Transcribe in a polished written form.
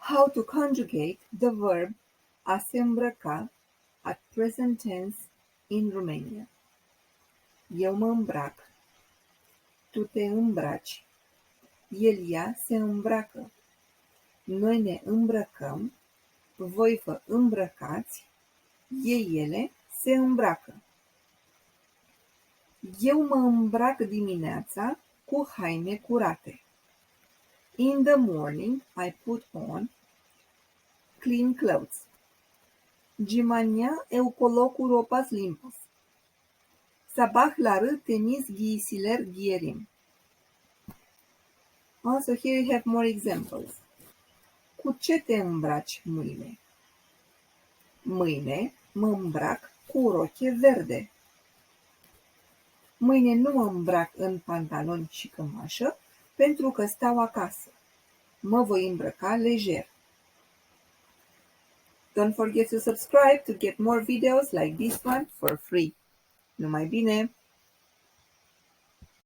How to conjugate the verb a se îmbrăca at present tense in Romania. Eu mă îmbrac. Tu te îmbraci. Ea se îmbracă. Noi ne îmbrăcăm. Voi vă îmbrăcați. Ele se îmbracă. Eu mă îmbrac dimineața cu haine curate. In the morning, I put on clean clothes. De manhã eu coloco roupas limpas. Sabahları temiz giysiler giyerim. Also here you have more examples. Cu ce te îmbraci mâine? Mâine mă îmbrac cu o rochie verde. Mâine nu mă îmbrac în pantaloni și cămașă pentru că stau acasă. Mă voi îmbrăca lejer. Don't forget to subscribe to get more videos like this one for free. Numai bine!